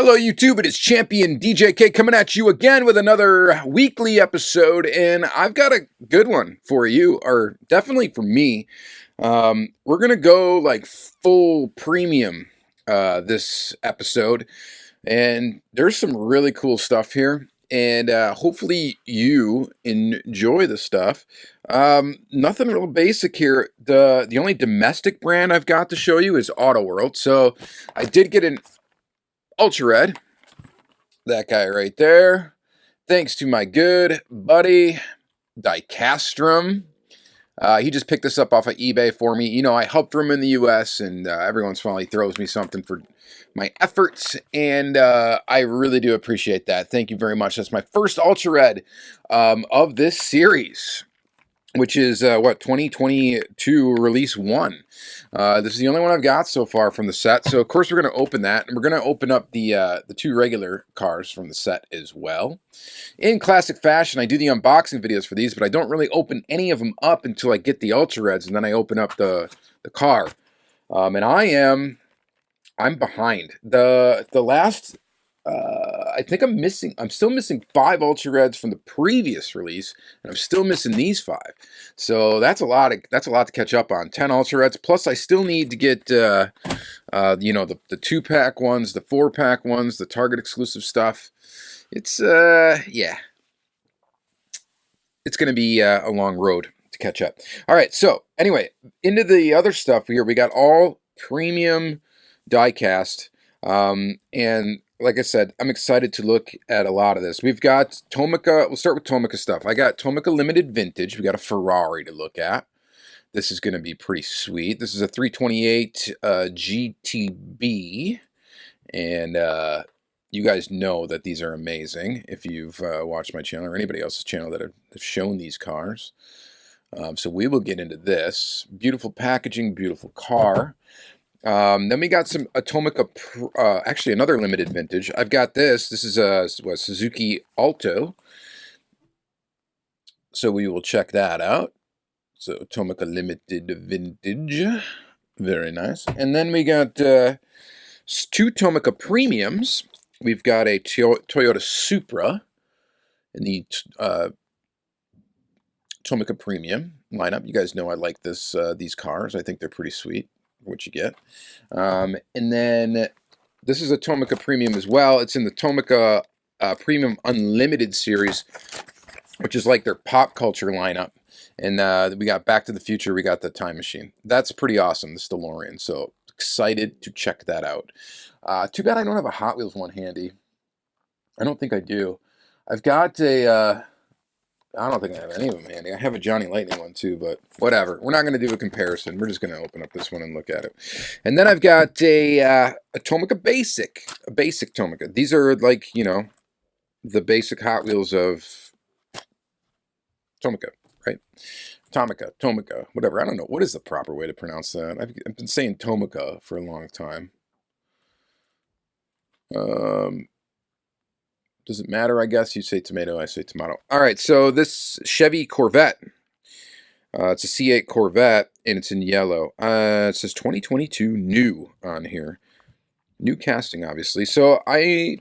Hello, YouTube. It is Championdjk coming at you again with another weekly episode, and I've got a good one for you, or definitely for me. We're gonna go like full premium this episode, and there's some really cool stuff here, and hopefully you enjoy the stuff. Nothing real basic here. The only domestic brand I've got to show you is Auto World. So I did get an Ultra Red, that guy right there. Thanks to my good buddy Diecast. He just picked this up off of eBay for me. You know, I help for him in the U.S., and every once in a while he throws me something for my efforts, and I really do appreciate that. Thank you very much. That's my first Ultra Red of this series, which is, 2022 Release 1. This is the only one I've got so far from the set. So, of course, we're going to open that. And we're going to open up the two regular cars from the set as well. In classic fashion, I do the unboxing videos for these, but I don't really open any of them up until I get the Ultra Reds, and then I open up the car. And I'm behind. The last... I think I'm still missing 5 Ultra Reds from the previous release, and I'm still missing these 5. So that's a lot to catch up on. 10 Ultra Reds, plus I still need to get, the 2-pack ones, the 4-pack ones, the Target exclusive stuff. It's, yeah. It's going to be a long road to catch up. All right, so anyway, into the other stuff here. We got all premium diecast, and like I said, I'm excited to look at a lot of this. We've got Tomica. We'll start with Tomica stuff. I got Tomica Limited Vintage. We got a Ferrari to look at. This is going to be pretty sweet. This is a 328 GTB. And you guys know that these are amazing if you've watched my channel or anybody else's channel that have shown these cars. So we will get into this. Beautiful packaging, beautiful car. Then we got some Tomica, actually another limited vintage. I've got this. This is a Suzuki Alto. So we will check that out. So Tomica limited vintage. Very nice. And then we got 2 Tomica premiums. We've got a Toyota Supra in the Tomica premium lineup. You guys know I like these cars. I think they're pretty sweet. What you get. And then this is a Tomica Premium as well. It's in the Tomica Premium Unlimited series, which is like their pop culture lineup. And we got Back to the Future. We got the Time Machine. That's pretty awesome, the DeLorean. So excited to check that out. Too bad I don't have a Hot Wheels one handy. I don't think I do. I've got a... I don't think I have any of them handy. I have a Johnny Lightning one too, but whatever. We're not going to do a comparison. We're just going to open up this one and look at it. And then I've got a Tomica Basic, a basic Tomica. These are like, you know, the basic Hot Wheels of Tomica, right? Tomica, whatever. I don't know. What is the proper way to pronounce that? I've been saying Tomica for a long time. Does it matter, I guess? You say tomato, I say tomato. All right, so this Chevy Corvette. It's a C8 Corvette, and it's in yellow. It says 2022 new on here. New casting, obviously. So I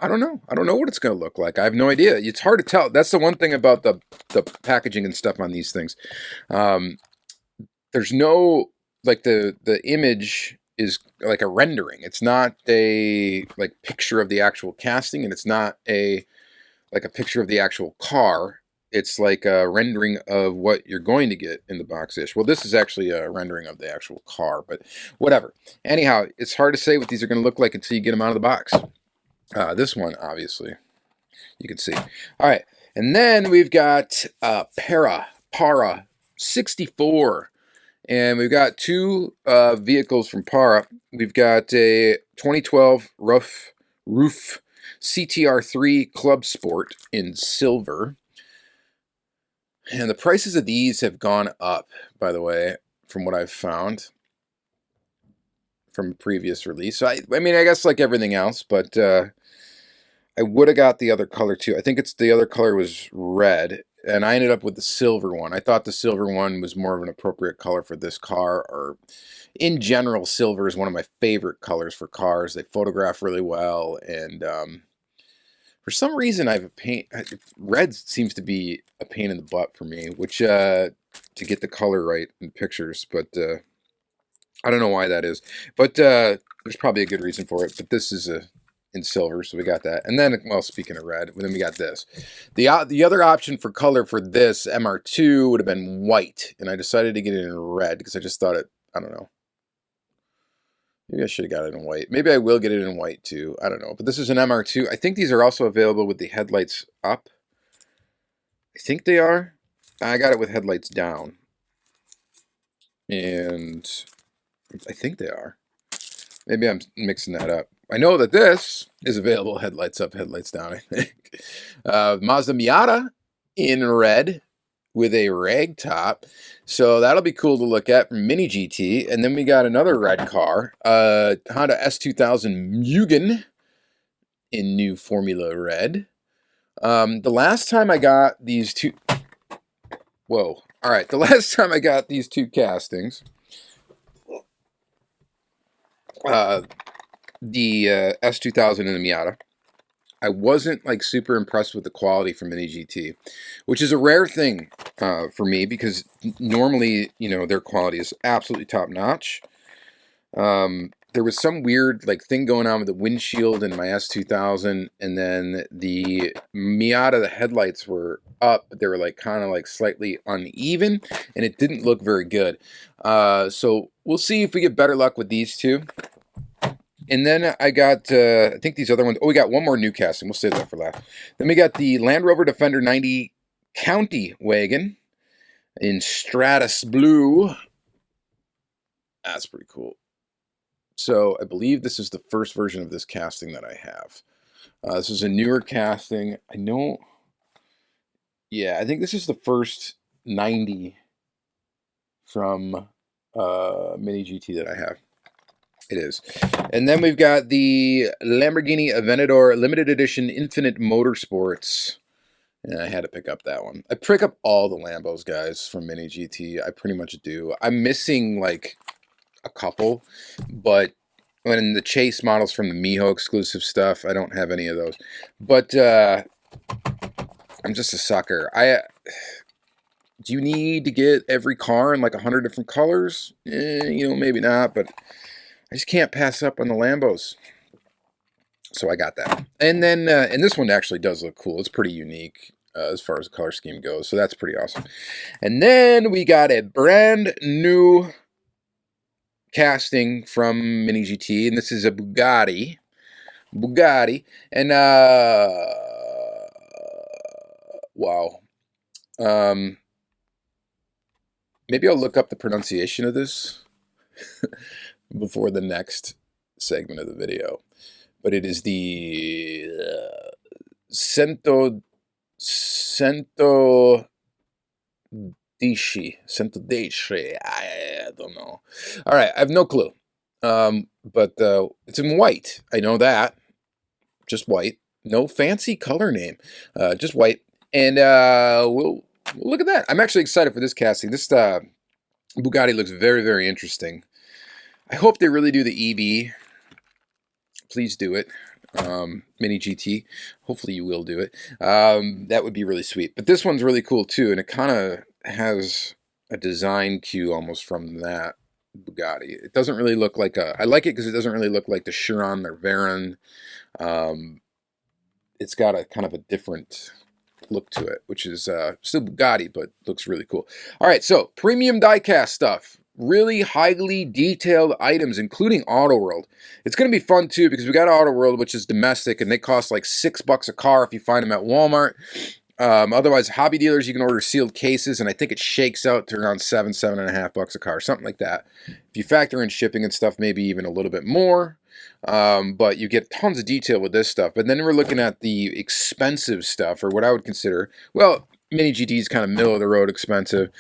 don't know. I don't know what it's going to look like. I have no idea. It's hard to tell. That's the one thing about the packaging and stuff on these things. There's no, like, the image is like a rendering. It's not a like picture of the actual casting, and it's not a like a picture of the actual car. It's like a rendering of what you're going to get in the box-ish. Well, this is actually a rendering of the actual car, but whatever. Anyhow, it's hard to say what these are going to look like until you get them out of the box. This one, obviously, you can see. All right, and then we've got Para 64. And we've got 2 vehicles from Para. We've got a 2012 Roof CTR3 Club Sport in silver. And the prices of these have gone up, by the way, from what I've found from previous release. So I mean, I guess like everything else, but I would have got the other color too. I think it's the other color was red. and I ended up with the silver one. I thought the silver one was more of an appropriate color for this car, or in general, silver is one of my favorite colors for cars. They photograph really well, and for some reason, I have a pain. Red seems to be a pain in the butt for me, which to get the color right in pictures, but I don't know why that is. But there's probably a good reason for it. But this is in silver, so we got that. And then, well, speaking of red, then we got this. The other option for color for this MR2 would have been white, and I decided to get it in red because I just thought it. I don't know. Maybe I should have got it in white. Maybe I will get it in white too. I don't know. But this is an MR2. I think these are also available with the headlights up. I think they are. I got it with headlights down. And I think they are. Maybe I'm mixing that up. I know that this is available headlights up, headlights down, I think. Mazda Miata in red with a rag top. So that'll be cool to look at from Mini GT. And then we got another red car, Honda S2000 Mugen in new Formula Red. The last time I got these two... Whoa. All right. The last time I got these two castings, the S2000 and the Miata, I wasn't like super impressed with the quality from Mini GT, which is a rare thing for me because normally, you know, their quality is absolutely top notch. There was some weird like thing going on with the windshield in my S2000, and then the Miata, the headlights were up, but they were like kind of like slightly uneven, and it didn't look very good. So we'll see if we get better luck with these two. And then I got, I think these other ones, oh, we got one more new casting. We'll save that for last. Then we got the Land Rover Defender 90 County Wagon in Stratus Blue. That's pretty cool. So I believe this is the first version of this casting that I have. This is a newer casting. I know, yeah, I think this is the first 90 from Mini GT that I have. It is. And then we've got the Lamborghini Aventador Limited Edition Infinite Motorsports. And I had to pick up that one. I pick up all the Lambos, guys, from Mini GT. I pretty much do. I'm missing, like, a couple. But when the Chase models from the Miho exclusive stuff, I don't have any of those. But I'm just a sucker. Do you need to get every car in, like, 100 different colors? You know, maybe not, but I just can't pass up on the Lambos. So I got that. And then, and this one actually does look cool. It's pretty unique as far as the color scheme goes. So that's pretty awesome. And then we got a brand new casting from Mini GT. And this is a Bugatti. And, wow. Maybe I'll look up the pronunciation of this before the next segment of the video. But it is the Centodeci. I don't know. All right, I have no clue. But it's in white. I know that. Just white. No fancy color name. Just white. And we'll look at that. I'm actually excited for this casting. This Bugatti looks very, very interesting. I hope they really do the EV. Please do it. Mini GT. Hopefully you will do it. That would be really sweet. But this one's really cool too, and it kind of has a design cue almost from that Bugatti. It doesn't really look like a... I like it because it doesn't really look like the Chiron or Veyron. It's got a kind of a different look to it, which is still Bugatti, but looks really cool. All right, so premium diecast stuff. Really highly detailed items, including Auto World. It's going to be fun, too, because we got Auto World, which is domestic, and they cost like $6 a car if you find them at Walmart. Otherwise, hobby dealers, you can order sealed cases, and I think it shakes out to around $7.5 a car, something like that. If you factor in shipping and stuff, maybe even a little bit more. But you get tons of detail with this stuff. But then we're looking at the expensive stuff, or what I would consider, well, Mini GT is kind of middle of the road expensive.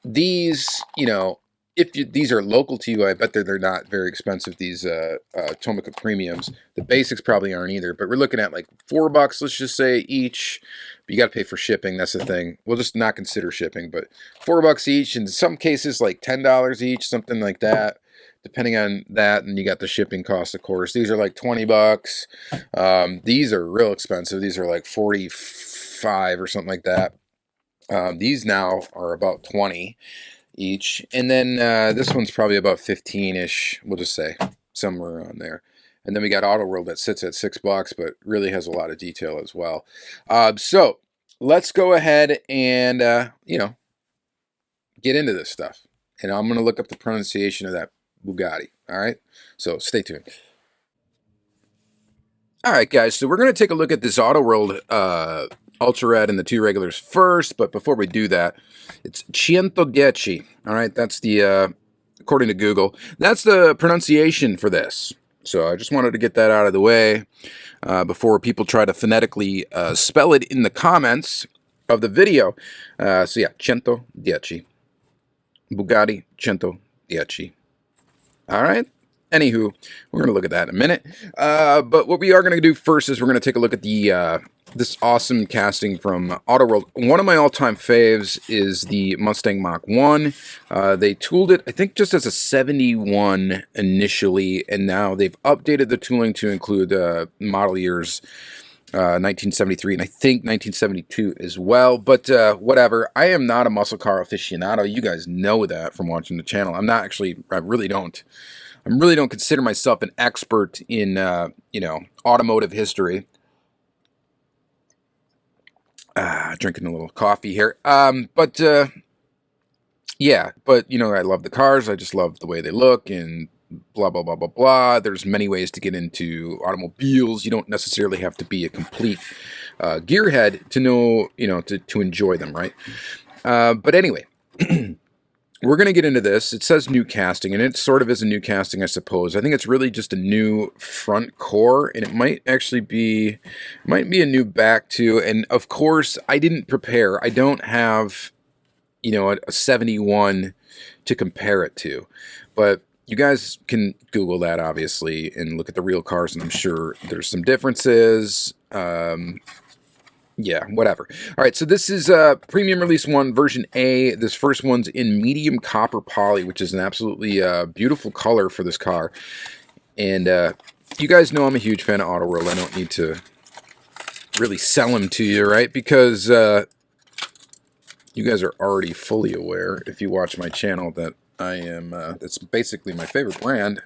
These, you know, these are local to you, I bet they're not very expensive, these Tomica premiums. The basics probably aren't either, but we're looking at like $4, let's just say, each. But you got to pay for shipping. That's the thing. We'll just not consider shipping, but $4 each. In some cases, like $10 each, something like that, depending on that. And you got the shipping cost, of course. These are like $20. These are real expensive. These are like 45 or something like that. These now are about 20 each, and then this one's probably about 15-ish, we'll just say, somewhere around there. And then we got Auto World that sits at $6, but really has a lot of detail as well. So let's go ahead and get into this stuff, and I'm going to look up the pronunciation of that Bugatti. All right, so stay tuned. All right, guys, so we're going to take a look at this Auto World Ultra Red and the two regulars first, but before we do that, it's Championdjk. All right, that's the, according to Google, that's the pronunciation for this. So I just wanted to get that out of the way before people try to phonetically spell it in the comments of the video. So yeah, Championdjk. Bugatti Championdjk. All right. Anywho, we're going to look at that in a minute. But what we are going to do first is we're going to take a look at the this awesome casting from Auto World. One of my all-time faves is the Mustang Mach 1. They tooled it, I think, just as a 71 initially, and now they've updated the tooling to include model years 1973 and I think 1972 as well. But whatever. I am not a muscle car aficionado. You guys know that from watching the channel. I'm not actually. I really don't consider myself an expert in, automotive history. Drinking a little coffee here. Yeah, but, I love the cars. I just love the way they look and blah, blah, blah, blah, blah. There's many ways to get into automobiles. You don't necessarily have to be a complete gearhead to know, to enjoy them, right? But anyway. We're going to get into this. It says new casting, and it sort of is a new casting, I suppose. I think it's really just a new front core, and it might actually be, a new back too. And of course, I didn't prepare. I don't have, a 71 to compare it to. But you guys can Google that, obviously, and look at the real cars, and I'm sure there's some differences. Yeah, whatever. All right, so this is Premium Release 1, version A. This first one's in medium copper poly, which is an absolutely beautiful color for this car. And you guys know I'm a huge fan of Auto World. I don't need to really sell them to you, right? Because you guys are already fully aware, if you watch my channel, that I am, that's basically my favorite brand.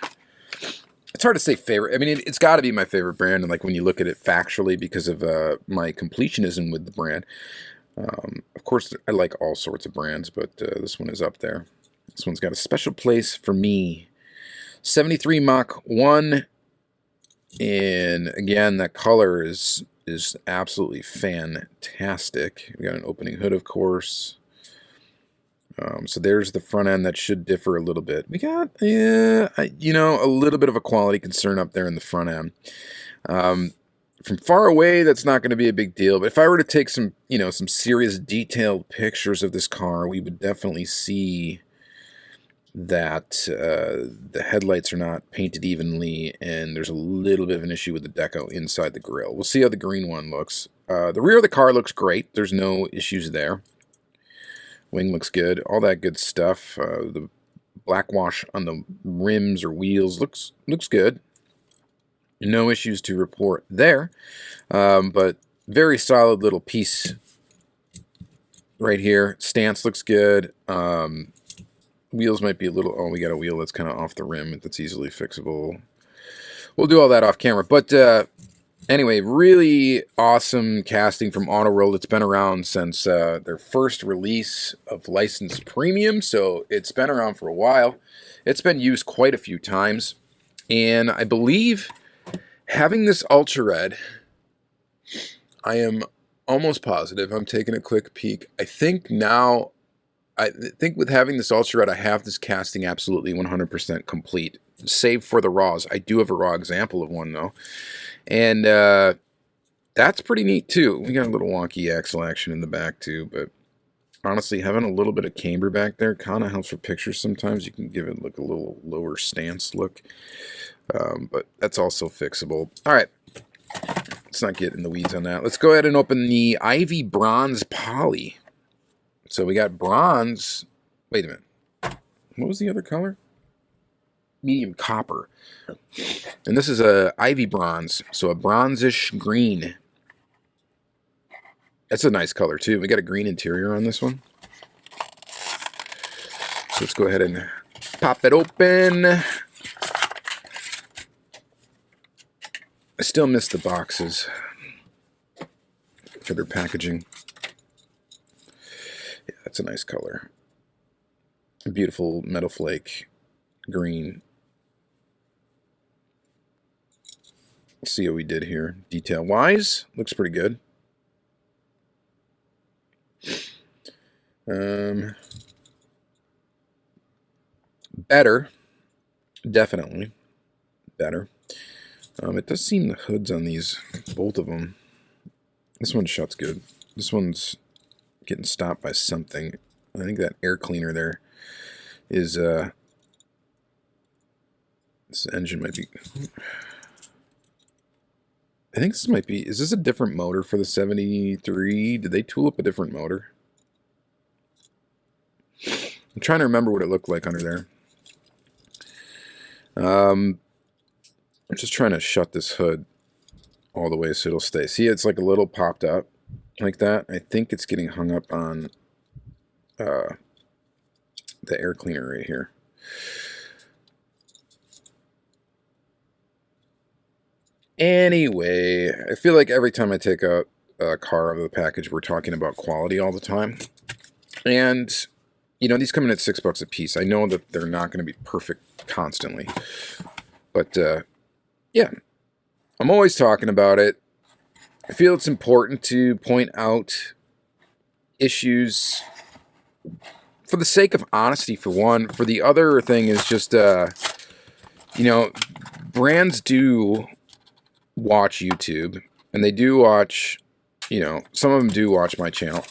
It's hard to say favorite. I mean, it's got to be my favorite brand, and like when you look at it factually, because of my completionism with the brand. Of course, I like all sorts of brands, but this one is up there. This one's got a special place for me. 73 Mach 1, and again, that color is absolutely fantastic. We got an opening hood, of course. So there's the front end. That should differ a little bit. We got, a little bit of a quality concern up there in the front end. From far away, that's not going to be a big deal. But if I were to take some, some serious detailed pictures of this car, we would definitely see that the headlights are not painted evenly, and there's a little bit of an issue with the deco inside the grille. We'll see how the green one looks. The rear of the car looks great. There's no issues there. Wing looks good, all that good stuff. The black wash on the rims or wheels looks good. No issues to report there, but very solid little piece right here. Stance looks good. Wheels might be a little. Oh, we got a wheel that's kind of off the rim. That's easily fixable. We'll do all that off camera, but anyway, really awesome casting from Auto World. It's been around since their first release of licensed premium, so it's been around for a while. It's been used quite a few times, and I believe having this Ultra Red, I am almost positive. I'm taking a quick peek. I think with having this Ultra Red, I have this casting absolutely 100% complete, save for the raws. I do have a raw example of one, though. And that's pretty neat, too. We got a little wonky axle action in the back, too. But Honestly, having a little bit of camber back there kind of helps for pictures sometimes. You can give it like a little lower stance look. But that's also fixable. All right. Let's not get in the weeds on that. Let's go ahead and open the Ivy Bronze Poly. So we got bronze. Wait a minute. What was the other color? Medium copper. And this is a Ivy Bronze. So a bronzish green. That's a nice color too. We got a green interior on this one. So let's go ahead and pop it open. I still miss the boxes for their packaging. Yeah, that's a nice color. A beautiful metal flake green. Let's see what we did here. Detail wise, looks pretty good. Better. Definitely better. It does seem the hoods on these, both of them. This one shuts good. This one's getting stopped by something. I think that air cleaner there is, this engine might be, I think this might be, is this a different motor for the 73? Did they tool up a different motor? I'm trying to remember what it looked like under there. I'm just trying to shut this hood all the way so it'll stay. See, it's like a little popped up like that. I think it's getting hung up on the air cleaner right here. Anyway, I feel like every time I take out a car out of the package, we're talking about quality all the time. And, you know, these come in at $6 a piece. I know that they're not going to be perfect constantly. But, yeah, I'm always talking about it. I feel it's important to point out issues for the sake of honesty, for one. For the other thing is just, you know, brands do watch YouTube, and they do watch, you know, some of them do watch my channel.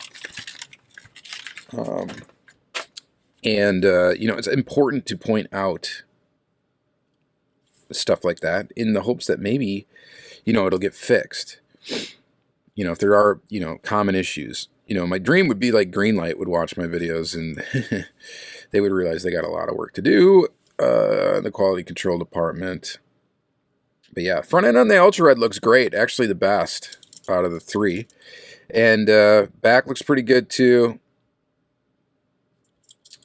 You know, it's important to point out stuff like that in the hopes that maybe, you know, it'll get fixed. You know, if there are, you know, common issues. You know, my dream would be like Greenlight would watch my videos and they would realize they got a lot of work to do in the quality control department. But yeah, front end on the Ultra Red looks great. Actually the best out of the three. And back looks pretty good too.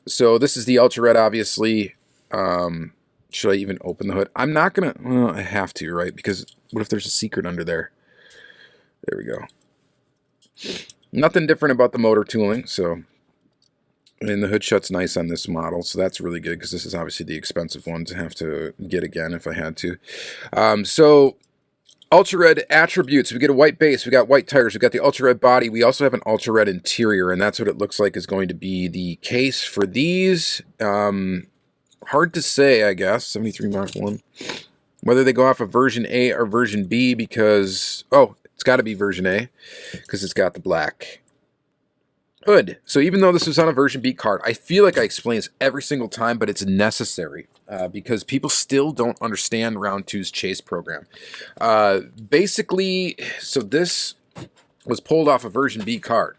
So this is the Ultra Red, obviously. Should I even open the hood? I'm not going to... Well, I have to, right? Because what if there's a secret under there? There we go. Nothing different about the motor tooling. So, and the hood shuts nice on this model. So that's really good because this is obviously the expensive one to have to get again if I had to. So... Ultra Red attributes. We get a white base. We got white tires. We got the Ultra Red body. We also have an Ultra Red interior, and that's what it looks like is going to be the case for these. Hard to say, I guess. 73 Mark 1. Whether they go off of version A or version B because... Oh, it's got to be version A because it's got the black hood. So even though this was on a version B card, I feel like I explain this every single time, but it's necessary. Because people still don't understand Round 2's chase program. Basically, so this was pulled off a version B card.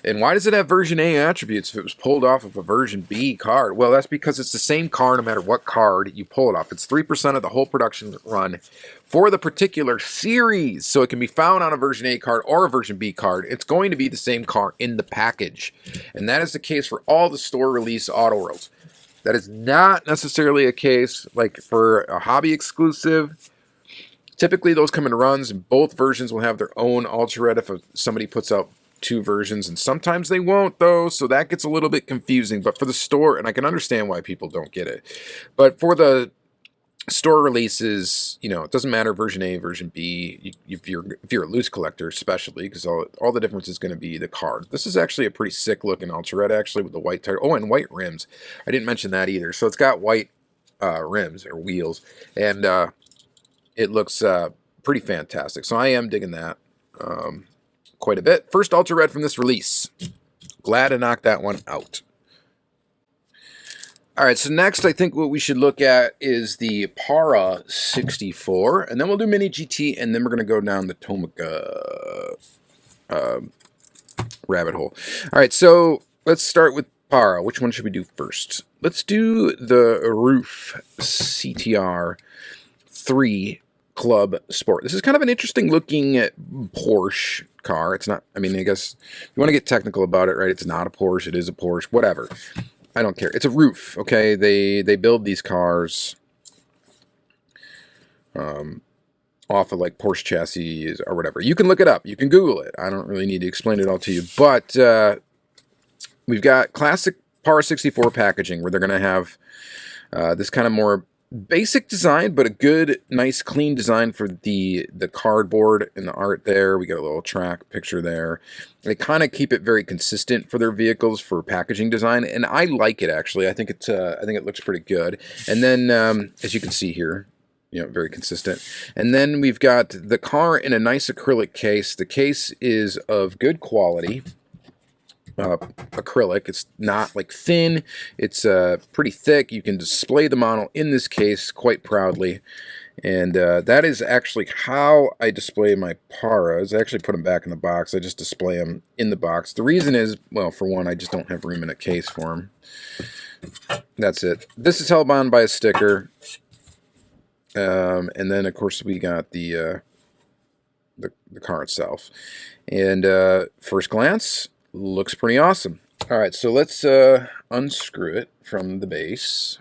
And why does it have version A attributes if it was pulled off of a version B card? Well, that's because it's the same car no matter what card you pull it off. It's 3% of the whole production run for the particular series. So it can be found on a version A card or a version B card. It's going to be the same car in the package. And that is the case for all the store release auto worlds. That is not necessarily a case like for a hobby exclusive. Typically those come in runs and both versions will have their own Ultra Red if somebody puts out two versions, and sometimes they won't though, so that gets a little bit confusing. But for the store, and I can understand why people don't get it, but for the store releases, you know, it doesn't matter version A, version B, if you're a loose collector especially, because all the difference is going to be the card. This is actually a pretty sick looking Ultra Red actually with the white tire. Oh, and white rims. I didn't mention that either. So it's got white rims or wheels, and it looks pretty fantastic. So I am digging that quite a bit. First Ultra Red from this release. glad to knock that one out. All right, so next I think what we should look at is the Para 64, and then we'll do Mini GT, and then we're going to go down the Tomica rabbit hole. All right, so let's start with Para. Which one should we do first? Let's do the Roof CTR 3 Club Sport. This is kind of an interesting looking Porsche car. It's not, I mean, I guess you want to get technical about it, right? It's not a Porsche, it is a Porsche, whatever. I don't care. It's a roof, okay? They build these cars off of like Porsche chassis or whatever. You can look it up. You can Google it. I don't really need to explain it all to you. But we've got classic Para 64 packaging where they're going to have this kind of more basic design, but a good, nice, clean design for the cardboard and the art there. We got a little track picture there. They kind of keep it very consistent for their vehicles for packaging design, and I like it actually. I think it looks pretty good. And then, as you can see here, you know, very consistent. And then we've got the car in a nice acrylic case. The case is of good quality. Acrylic. It's not like thin. It's pretty thick. You can display the model in this case quite proudly. And that is actually how I display my Paras. I actually put them back in the box. I just display them in the box. The reason is, well, for one, I just don't have room in a case for them. That's it. This is held on by a sticker. And then, of course, we got the car itself. And first glance, looks pretty awesome. All right, so let's unscrew it from the base.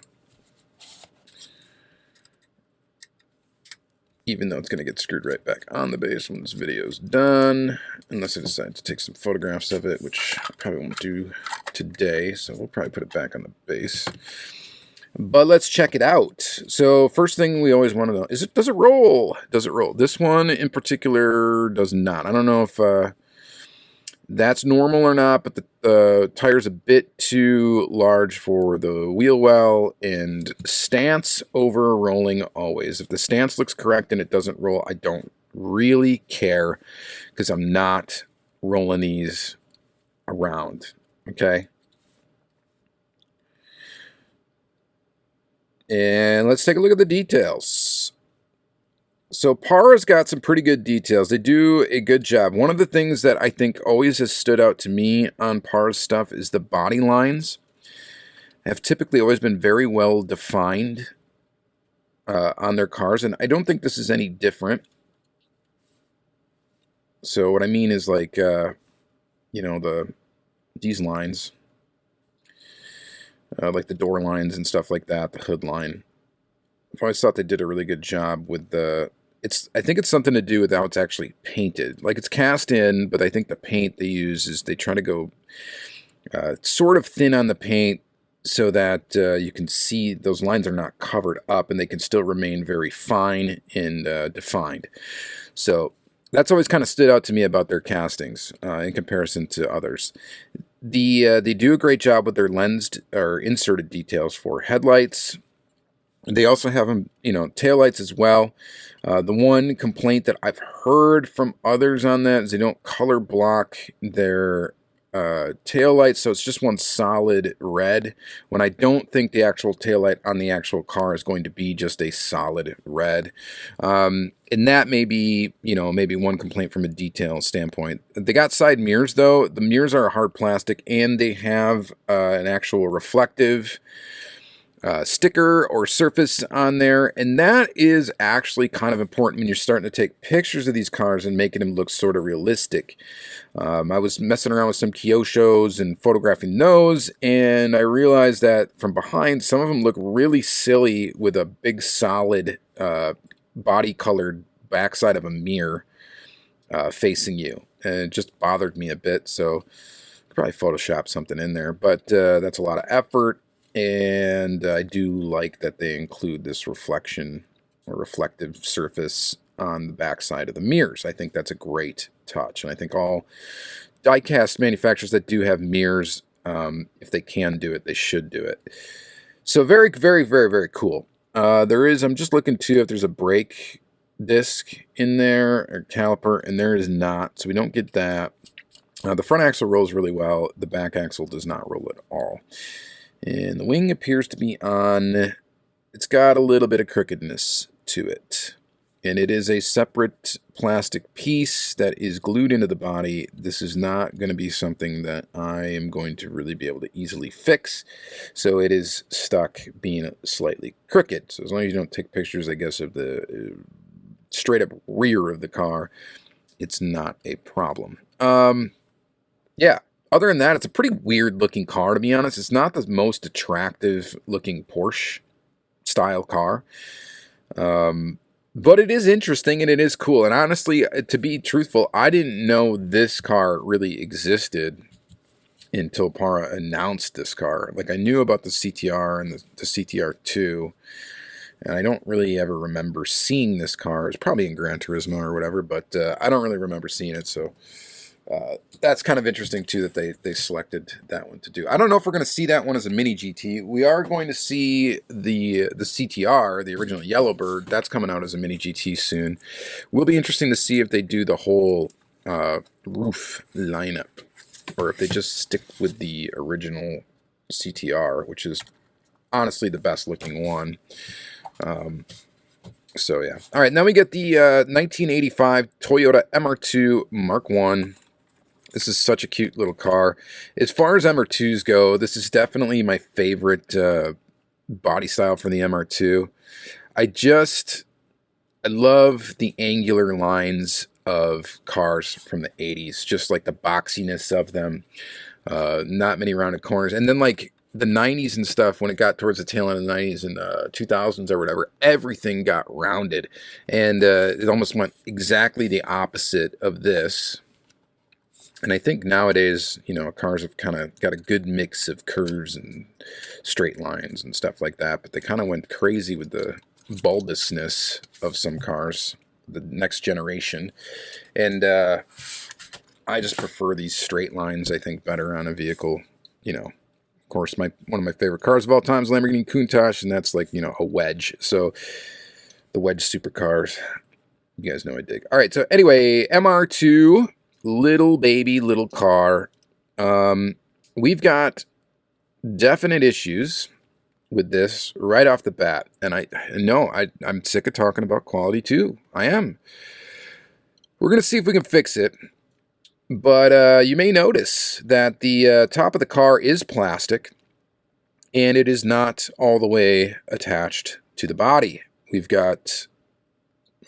Even though it's going to get screwed right back on the base when this video's done. Unless I decide to take some photographs of it, which I probably won't do today. So we'll probably put it back on the base. But let's check it out. So first thing we always want to know, does it roll? Does it roll? This one in particular does not. I don't know if that's normal or not, but the tire's a bit too large for the wheel well, and stance over rolling always. If the stance looks correct and it doesn't roll, I don't really care because I'm not rolling these around, okay? And let's take a look at the details. So Para's got some pretty good details. They do a good job. One of the things that I think always has stood out to me on Para's stuff is the body lines have typically always been very well defined on their cars, and I don't think this is any different. So what I mean is like, you know, these lines, like the door lines and stuff like that, the hood line. I've always thought they did a really good job with the... I think it's something to do with how it's actually painted. Like, it's cast in, but I think the paint they use is they try to go sort of thin on the paint so that you can see those lines are not covered up and they can still remain very fine and defined. So that's always kind of stood out to me about their castings in comparison to others. They do a great job with their lensed or inserted details for headlights. They also have them, you know, taillights as well. The one complaint that I've heard from others on that is they don't color block their taillights, so it's just one solid red, when I don't think the actual taillight on the actual car is going to be just a solid red. And that may be, you know, maybe one complaint from a detail standpoint. They got side mirrors, though. The mirrors are hard plastic, and they have an actual reflective sticker or surface on there, and that is actually kind of important when you're starting to take pictures of these cars and making them look sort of realistic. I was messing around with some Kyoshos and photographing those, and I realized that from behind, some of them look really silly with a big solid body colored backside of a mirror facing you, and it just bothered me a bit. So I could probably Photoshop something in there, but that's a lot of effort. And I do like that they include this reflection or reflective surface on the backside of the mirrors. I think that's a great touch. And I think all diecast manufacturers that do have mirrors, if they can do it, they should do it. So very, very, very, very cool. I'm just looking too if there's a brake disc in there or caliper, and there is not. So we don't get that. The front axle rolls really well. The back axle does not roll at all. And the wing appears to be on. It's got a little bit of crookedness to it. And it is a separate plastic piece that is glued into the body. This is not going to be something that I am going to really be able to easily fix. So it is stuck being slightly crooked. So as long as you don't take pictures, I guess, of the straight up rear of the car, it's not a problem. Yeah. Other than that, it's a pretty weird looking car, to be honest. It's not the most attractive looking Porsche style car. But it is interesting and it is cool. And honestly, to be truthful, I didn't know this car really existed until Para announced this car. Like, I knew about the CTR and the CTR2, and I don't really ever remember seeing this car. It's probably in Gran Turismo or whatever, but I don't really remember seeing it. So that's kind of interesting too that they selected that one to do. I don't know if we're going to see that one as a mini GT. We are going to see the CTR, the original Yellowbird. That's coming out as a mini GT soon. Will be interesting to see if they do the whole roof lineup, or if they just stick with the original CTR, which is honestly the best looking one. So yeah. All right, now we get the 1985 Toyota MR2 Mark I. This is such a cute little car. As far as MR2s go, this is definitely my favorite body style for the MR2. I love the angular lines of cars from the 80s, just like the boxiness of them. Not many rounded corners. And then like the 90s and stuff, when it got towards the tail end of the 90s and 2000s or whatever, everything got rounded. And it almost went exactly the opposite of this. And I think nowadays, you know, cars have kind of got a good mix of curves and straight lines and stuff like that. But they kind of went crazy with the bulbousness of some cars, the next generation. And I just prefer these straight lines, I think, better on a vehicle. You know, of course, one of my favorite cars of all time is Lamborghini Countach, and that's like, you know, a wedge. So the wedge supercars, you guys know I dig. All right, so anyway, MR2... little baby, little car. We've got definite issues with this right off the bat. And I'm sick of talking about quality too. I am. We're going to see if we can fix it. But you may notice that the top of the car is plastic. And it is not all the way attached to the body. We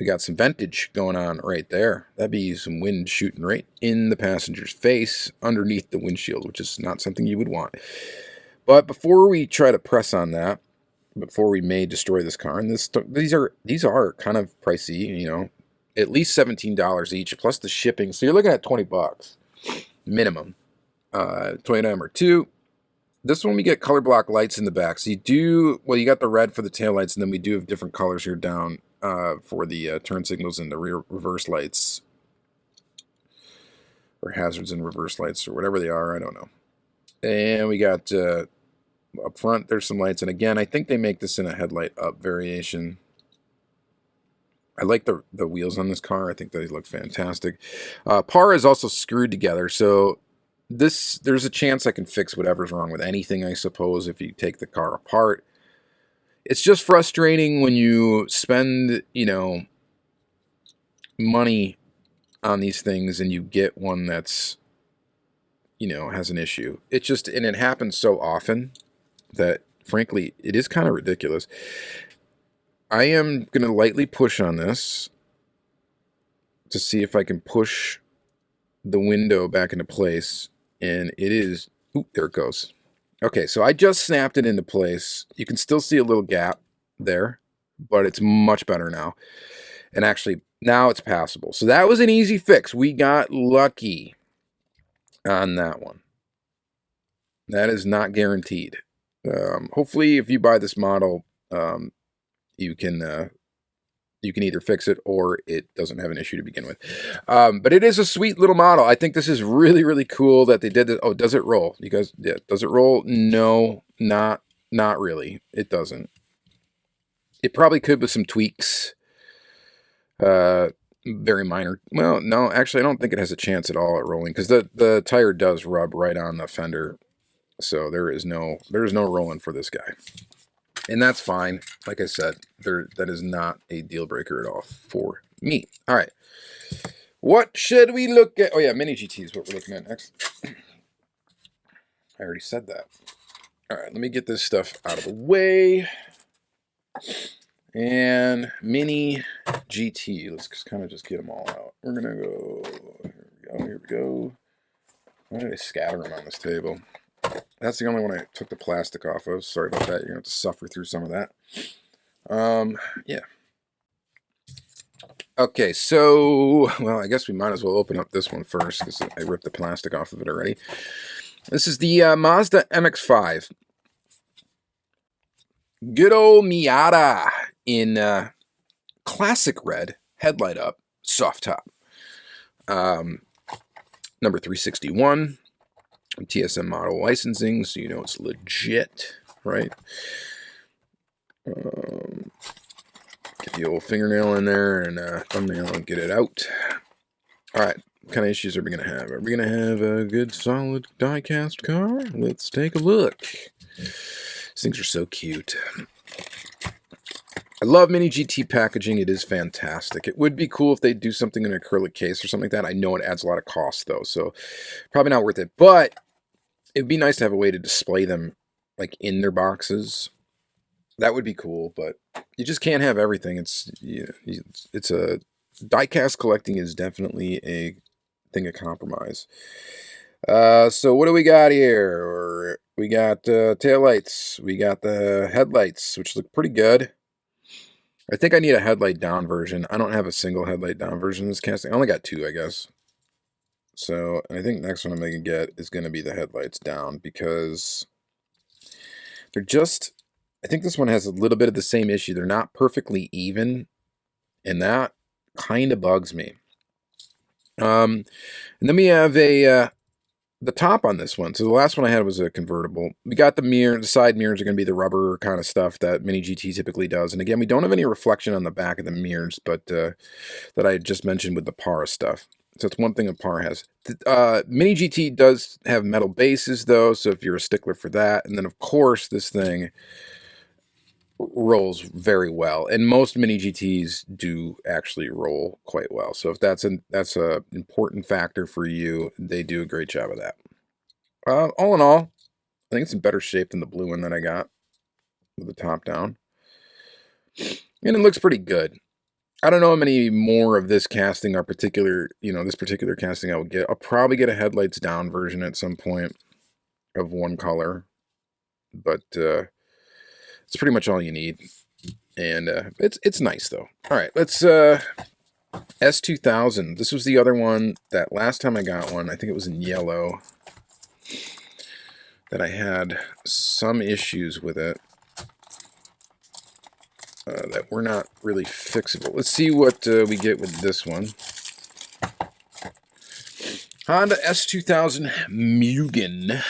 got some ventage going on right there. That'd be some wind shooting right in the passenger's face underneath the windshield, which is not something you would want. But before we try to press on that, before we may destroy this car, and these are kind of pricey, you know, at least $17 each plus the shipping. So you're looking at $20 minimum. Toyota MR2. This one we get color block lights in the back. So you got the red for the taillights, and then we do have different colors here down for the turn signals and the reverse lights, or hazards and reverse lights, or whatever they are. I don't know. And we got up front, there's some lights. And again, I think they make this in a headlight up variation. I like the wheels on this car. I think they look fantastic. Par is also screwed together, so there's a chance I can fix whatever's wrong with anything, I suppose, if you take the car apart. It's just frustrating when you spend, you know, money on these things and you get one that's, you know, has an issue. And it happens so often that, frankly, it is kind of ridiculous. I am going to lightly push on this to see if I can push the window back into place. And it is, there it goes. Okay, so I just snapped it into place. You can still see a little gap there, but it's much better now. And actually, now it's passable. So that was an easy fix. We got lucky on that one. That is not guaranteed. Hopefully, if you buy this model, you can either fix it or it doesn't have an issue to begin with. But it is a sweet little model. I think this is really, really cool that they did this. Oh, does it roll? You guys, yeah, does it roll? No, not really. It doesn't. It probably could with some tweaks. very minor. Well, no, actually, I don't think it has a chance at all at rolling because the tire does rub right on the fender. So there's no rolling for this guy. And that's fine. Like I said, that is not a deal breaker at all for me. All right. What should we look at? Oh, yeah, Mini GT is what we're looking at next. I already said that. All right, let me get this stuff out of the way. And Mini GT. Let's kind of just get them all out. We're going to go. Here we go. Why did I scatter them on this table? That's the only one I took the plastic off of. Sorry about that. You're going to have to suffer through some of that. Yeah. Okay, so, well, I guess we might as well open up this one first because I ripped the plastic off of it already. This is the Mazda MX-5. Good old Miata in classic red, headlight up, soft top. Number 361. TSM model licensing, so you know it's legit, right? Get the old fingernail in there and thumbnail and get it out. All right, what kind of issues are we going to have? Are we going to have a good, solid die-cast car? Let's take a look. These things are so cute. I love Mini GT packaging. It is fantastic. It would be cool if they do something in an acrylic case or something like that. I know it adds a lot of cost, though, so probably not worth it. But it'd be nice to have a way to display them like in their boxes. That would be cool, but you just can't have everything. It's a die-cast collecting is definitely a thing of compromise. So what do we got here? We got taillights. We got the headlights, which look pretty good. I think I need a headlight down version. I don't have a single headlight down version in this casting. I only got two, I guess. So I think next one I'm going to get is going to be the headlights down because they're just, I think this one has a little bit of the same issue. They're not perfectly even, and that kind of bugs me. And then we have the top on this one. So the last one I had was a convertible. We got the mirror. The side mirrors are going to be the rubber kind of stuff that Mini GT typically does. And again, we don't have any reflection on the back of the mirrors, but that I just mentioned with the Para stuff. So it's one thing a Para has. Mini GT does have metal bases, though, so if you're a stickler for that. And then, of course, this thing rolls very well. And most Mini GTs do actually roll quite well. So if that's an important factor for you, they do a great job of that. All in all, I think it's in better shape than the blue one that I got with the top down. And it looks pretty good. I don't know how many more of this casting are this particular casting I would get. I'll probably get a headlights down version at some point of one color. But it's pretty much all you need. And it's nice, though. All right, let's S2000. This was the other one that last time I got one, I think it was in yellow, that I had some issues with it. That were not really fixable. Let's see what we get with this one. Honda S2000 Mugen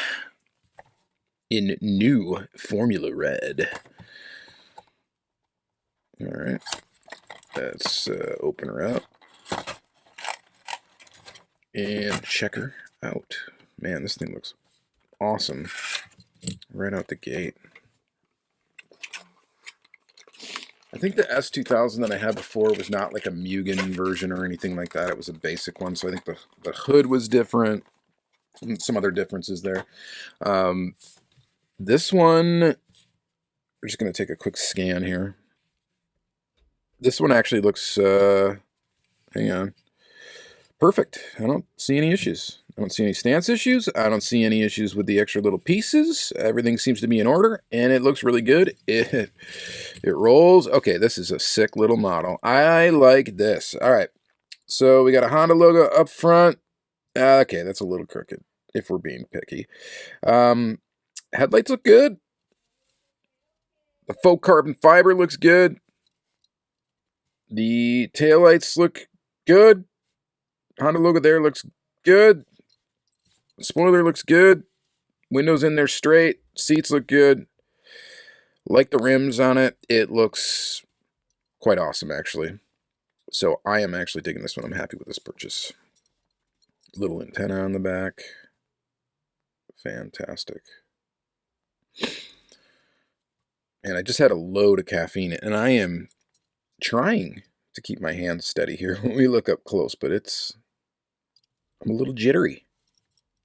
in new Formula Red. All right. Let's open her up and check her out. Man, this thing looks awesome right out the gate. I think the S2000 that I had before was not like a Mugen version or anything like that. It was a basic one, so I think the hood was different. Some other differences there. This one, we're just going to take a quick scan here. This one actually looks, hang on, perfect. I don't see any issues. I don't see any stance issues. I don't see any issues with the extra little pieces. Everything seems to be in order, and it looks really good. It rolls. Okay, this is a sick little model. I like this. All right, so we got a Honda logo up front. Okay, that's a little crooked, if we're being picky. Headlights look good. The faux carbon fiber looks good. The taillights look good. Honda logo there looks good. Spoiler looks good. Windows in there straight. Seats look good. Like the rims on it. It looks quite awesome, actually. So I am actually digging this one. I'm happy with this purchase. Little antenna on the back. Fantastic. And I just had a load of caffeine, and I am trying to keep my hands steady here when we look up close, but I'm a little jittery,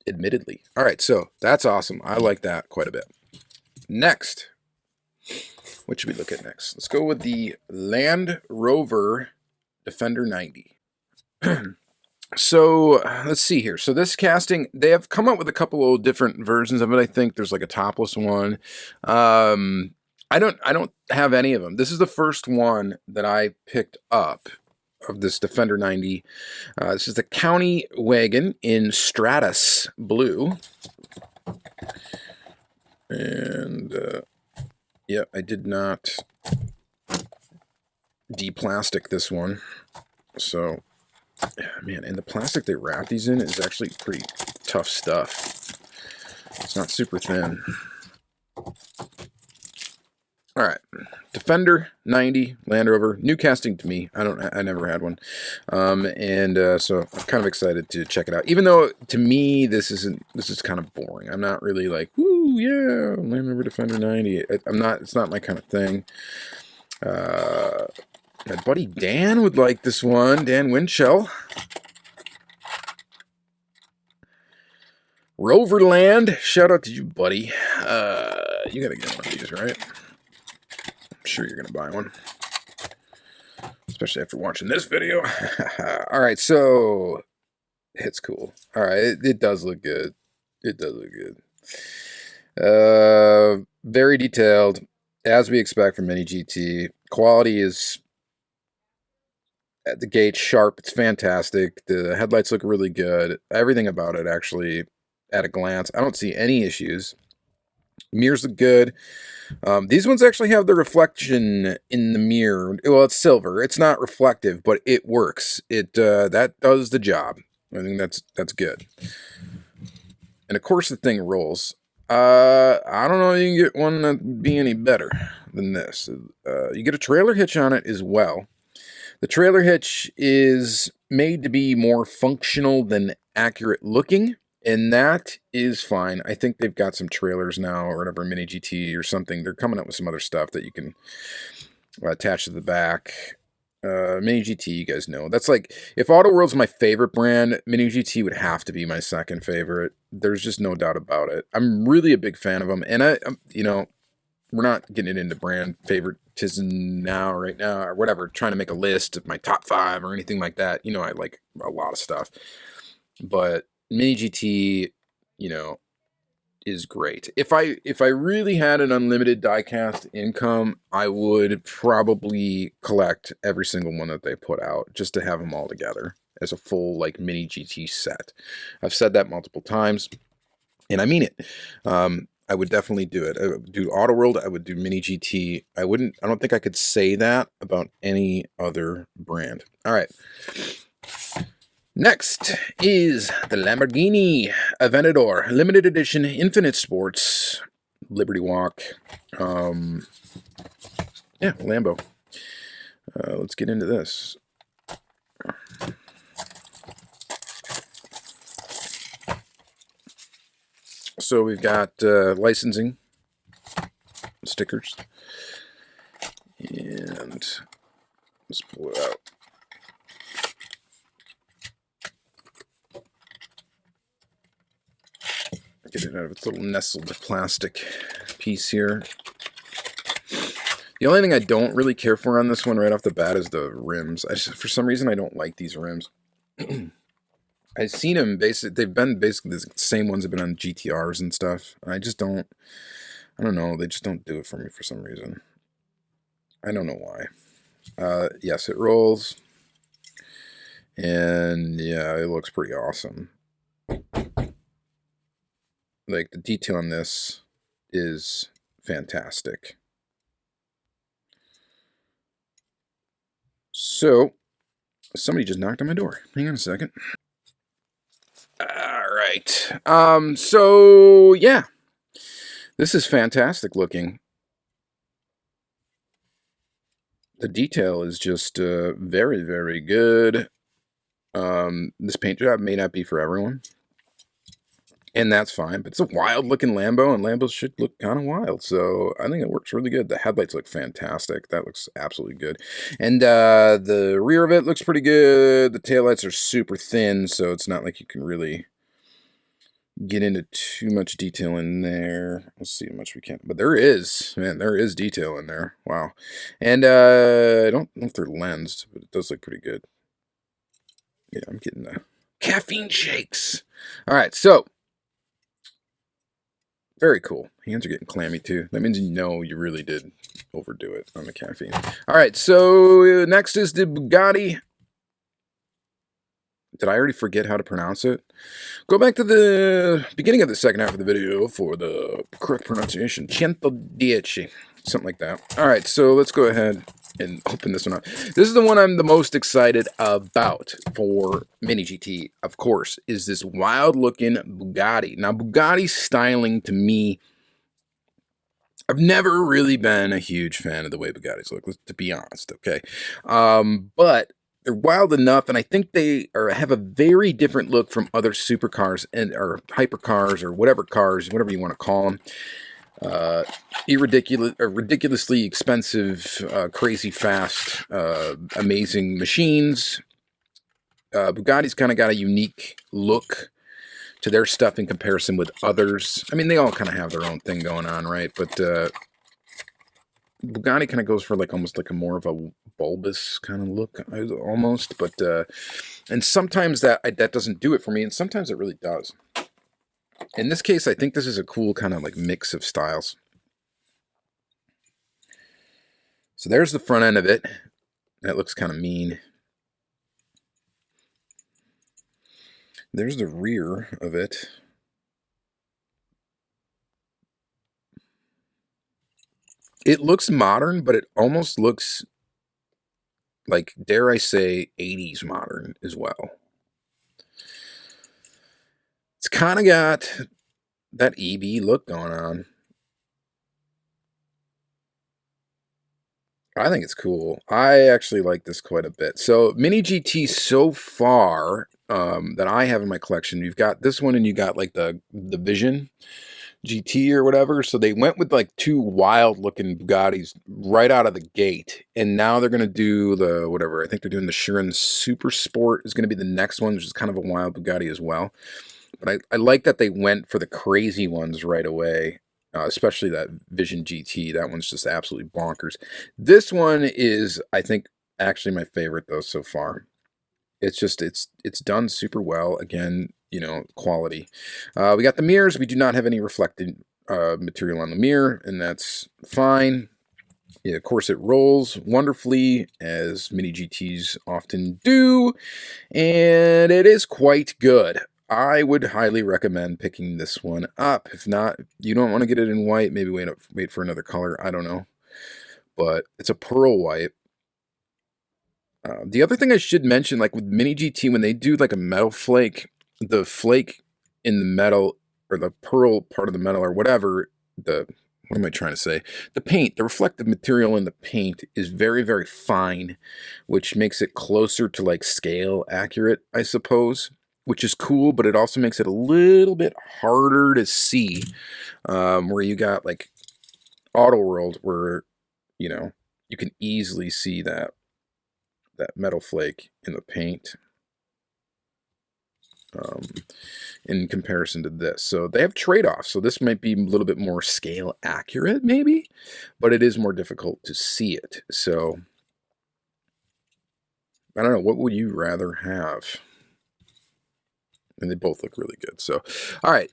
admittedly. All right, so that's awesome. I like that quite a bit. Next, what should we look at next? Let's go with the Land Rover Defender 90. So let's see here. So this casting, they have come up with a couple of different versions of it. I think there's like a topless one. I don't have any of them. This is the first one that I picked up of this Defender 90. This is the County Wagon in Stratus Blue. And yeah, I did not de-plastic this one. So, man, and the plastic they wrap these in is actually pretty tough stuff. It's not super thin. All right, Defender 90 Land Rover, new casting to me. I never had one, so I'm kind of excited to check it out. Even though to me this is kind of boring. I'm not really like, woo, yeah, Land Rover Defender 90. It's not my kind of thing. My buddy Dan would like this one. Dan Winchell. Roverland, shout out to you, buddy. You gotta get one of these, right? I'm sure you're gonna buy one, especially after watching this video. All right, so it's cool. All right, it does look good. It does look good. Very detailed, as we expect from Mini GT. Quality is at the gate sharp. It's fantastic. The headlights look really good. Everything about it, actually, at a glance, I don't see any issues. Mirrors look good. These ones actually have the reflection in the mirror. Well, it's silver. It's not reflective, but it works. That does the job. I think that's good. And of course, the thing rolls. I don't know if you can get one that'd be any better than this. You get a trailer hitch on it as well. The trailer hitch is made to be more functional than accurate looking. And that is fine. I think they've got some trailers now, or whatever, Mini GT or something. They're coming up with some other stuff that you can attach to the back. Mini GT, you guys know. That's like, if Auto World's my favorite brand, Mini GT would have to be my second favorite. There's just no doubt about it. I'm really a big fan of them. And we're not getting into brand favoritism right now, or whatever, trying to make a list of my top 5 or anything like that. I like a lot of stuff. But Mini GT, is great. If I really had an unlimited diecast income, I would probably collect every single one that they put out just to have them all together as a full like Mini GT set. I've said that multiple times, and I mean it. I would definitely do it. I would do Auto World. I would do Mini GT. I don't think I could say that about any other brand. All right. Next is the Lamborghini Aventador Limited Edition Infinite Sports Liberty Walk. Yeah, Lambo. Let's get into this. So we've got licensing stickers, and let's pull it out. Get it out of its little nestled plastic piece here. The only thing I don't really care for on this one right off the bat is the rims. For some reason, I don't like these rims. I've seen them they've been basically the same ones have been on GTRs and stuff. I don't know, they just don't do it for me for some reason. I don't know why. Yes, it rolls. And yeah, it looks pretty awesome. Like, the detail on this is fantastic. So, somebody just knocked on my door. Hang on a second. All right. So, yeah. This is fantastic looking. the detail is just very, very good. This paint job may not be for everyone, and that's fine, but it's a wild-looking Lambo, and Lambos should look kind of wild, so I think it works really good. The headlights look fantastic. That looks absolutely good. And the rear of it looks pretty good. The taillights are super thin, so it's not like you can really get into too much detail in there. Let's see how much we can. But there is, man, there is detail in there. Wow. And I don't know if they're lensed, but it does look pretty good. Yeah, I'm getting the caffeine shakes. All right, so very cool. Hands are getting clammy too. That means you really did overdo it on the caffeine. All right, so next is the Bugatti. Did I already forget how to pronounce it? Go back to the beginning of the second half of the video for the correct pronunciation. Championdjk, something like that. All right, so let's go ahead and open this one up. This is the one I'm the most excited about for Mini GT, of course, is this wild-looking Bugatti. Now, Bugatti styling to me, I've never really been a huge fan of the way Bugattis look, to be honest, okay? But they're wild enough, and I think they have a very different look from other supercars or hypercars or whatever you want to call them. Ridiculously expensive, crazy fast, amazing machines. Bugatti's kind of got a unique look to their stuff in comparison with others. I mean, they all kind of have their own thing going on, right? But Bugatti kind of goes for almost like a more of a bulbous kind of look, almost. But and sometimes that doesn't do it for me, and sometimes it really does. In this case, I think this is a cool kind of mix of styles. So there's the front end of it. That looks kind of mean. There's the rear of it. It looks modern, but it almost looks like, dare I say, 80s modern as well. It's kind of got that EB look going on. I think it's cool. I actually like this quite a bit. So Mini GT so far that I have in my collection, you've got this one and you got the Vision GT or whatever. So they went with two wild looking Bugattis right out of the gate. And now they're going to do the whatever. I think they're doing the Chiron Super Sport is going to be the next one, which is kind of a wild Bugatti as well. But I like that they went for the crazy ones right away. Especially that Vision GT. That one's just absolutely bonkers. This one is, I think, actually my favorite though so far. It's just, it's done super well. Again, quality. We got the mirrors. We do not have any reflected material on the mirror, and that's fine. Yeah, of course, it rolls wonderfully, as Mini GTs often do, and it is quite good. I would highly recommend picking this one up. If not, you don't want to get it in white, maybe wait for another color. I don't know. But it's a pearl white. The other thing I should mention, with Mini GT, when they do a metal flake, the flake in the metal, or the pearl part of the metal, or whatever, what am I trying to say? The paint, the reflective material in the paint is very, very fine, which makes it closer to scale accurate, I suppose. Which is cool, but it also makes it a little bit harder to see, where you got Auto World, where you can easily see that metal flake in the paint in comparison to this. So they have trade-offs. So this might be a little bit more scale accurate, maybe, but it is more difficult to see it. So I don't know. What would you rather have? And they both look really good. So, all right.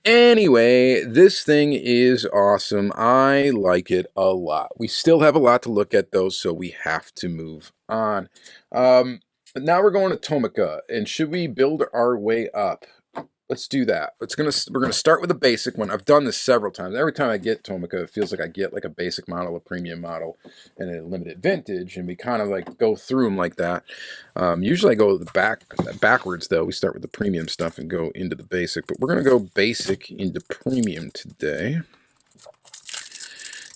Anyway, this thing is awesome. I like it a lot. We still have a lot to look at, though, so we have to move on. But now we're going to Tomica. And should we build our way up? Let's do that. We're gonna start with a basic one. I've done this several times. Every time I get Tomica, it feels like I get a basic model, a premium model, and a limited vintage, and we kind of go through them like that. Usually I go backwards though. We start with the premium stuff and go into the basic, but we're gonna go basic into premium today.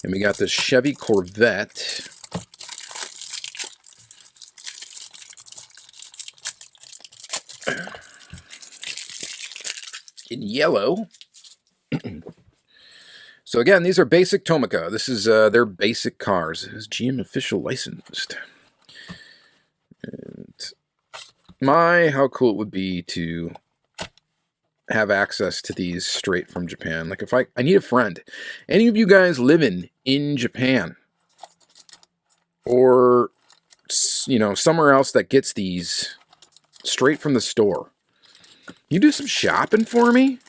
And we got this Chevy Corvette. in yellow. So again, these are basic Tomica. This is their basic cars. It is GM official licensed. And how cool it would be to have access to these straight from Japan. Like if I need a friend. Any of you guys living in Japan or, you know, somewhere else that gets these straight from the store. You do some shopping for me?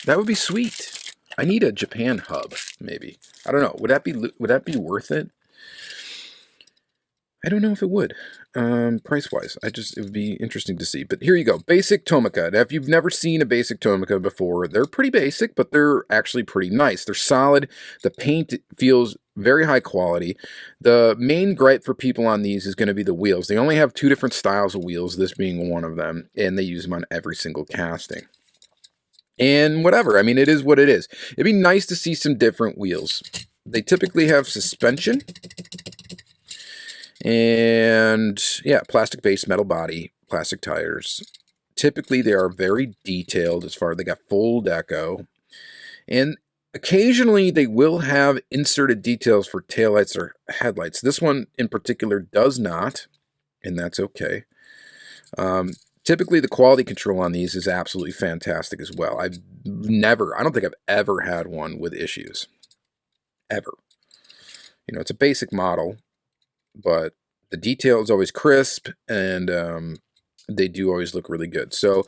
That would be sweet. I need a Japan hub, maybe. I don't know. Would that be worth it? I don't know if it would. Price-wise, it would be interesting to see. But here you go. Basic Tomica. Now, if you've never seen a basic Tomica before, they're pretty basic, but they're actually pretty nice. They're solid. The paint feels very high quality. The main gripe for people on these is going to be the wheels. They only have 2 different styles of wheels, this being one of them, and they use them on every single casting. And whatever. I mean, it is what it is. It'd be nice to see some different wheels. They typically have suspension. And yeah, plastic base, metal body, plastic tires. Typically, they are very detailed as far as they got full deco. And occasionally, they will have inserted details for taillights or headlights. This one in particular does not, and that's okay. Typically, the quality control on these is absolutely fantastic as well. I don't think I've ever had one with issues. Ever. You know, it's a basic model, but the detail is always crisp, and they do always look really good. So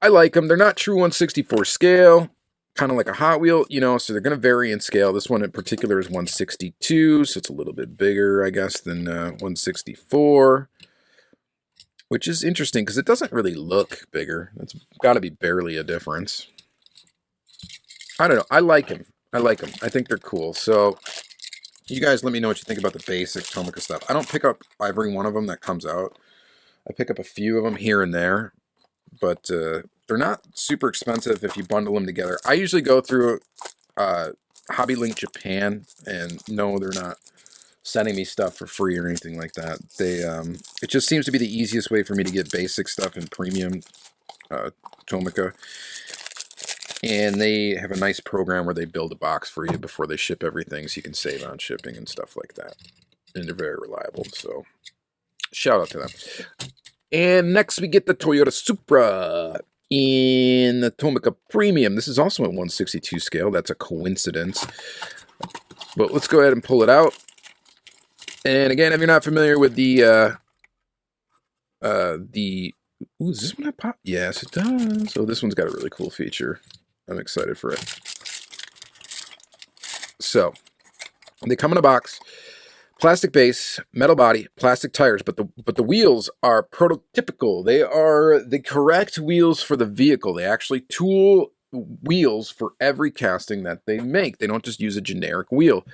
I like them. They're not true 1/64 scale, kind of like a Hot Wheel, you know, so they're going to vary in scale. This one in particular is 1/62, so it's a little bit bigger, I guess, than 1/64, which is interesting because it doesn't really look bigger. It's got to be barely a difference. I don't know. I like them. I think they're cool. So you guys let me know what you think about the basic Tomica stuff. I don't pick up every one of them that comes out. I pick up a few of them here and there, but they're not super expensive if you bundle them together. I usually go through Hobby Link Japan, and no, they're not sending me stuff for free or anything like that. It just seems to be the easiest way for me to get basic stuff and premium Tomica. And they have a nice program where they build a box for you before they ship everything, so you can save on shipping and stuff like that. And they're very reliable, so shout out to them. And next we get the Toyota Supra in the Tomica Premium. This is also at 1/62 scale. That's a coincidence. But let's go ahead and pull it out. And again, if you're not familiar with the ooh, does this one have pop? Yes, it does. So this one's got a really cool feature. I'm excited for it. So they come in a box, plastic base, metal body, plastic tires, but the wheels are prototypical. They are the correct wheels for the vehicle. They actually tool wheels for every casting that they make. They don't just use a generic wheel,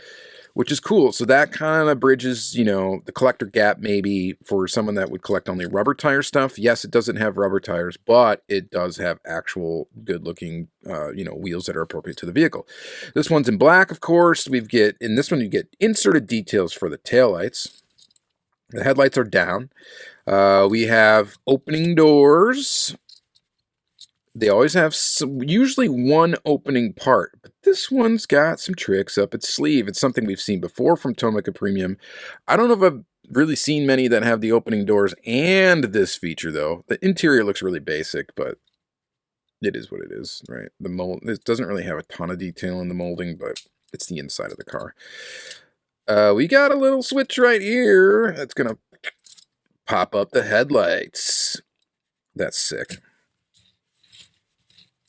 which is cool. So that kind of bridges, you know, the collector gap maybe for someone that would collect only rubber tire stuff. Yes, it doesn't have rubber tires, but it does have actual good-looking, you know, wheels that are appropriate to the vehicle. This one's in black, of course. In this one, you get inserted details for the taillights. The headlights are down. We have opening doors. They always have usually one opening part, but this one's got some tricks up its sleeve. It's something we've seen before from Tomica Premium. I don't know if I've really seen many that have the opening doors and this feature, though. The interior looks really basic, but it is what it is, right? The mold, it doesn't really have a ton of detail in the molding, but it's the inside of the car. We got a little switch right here that's going to pop up the headlights. That's sick.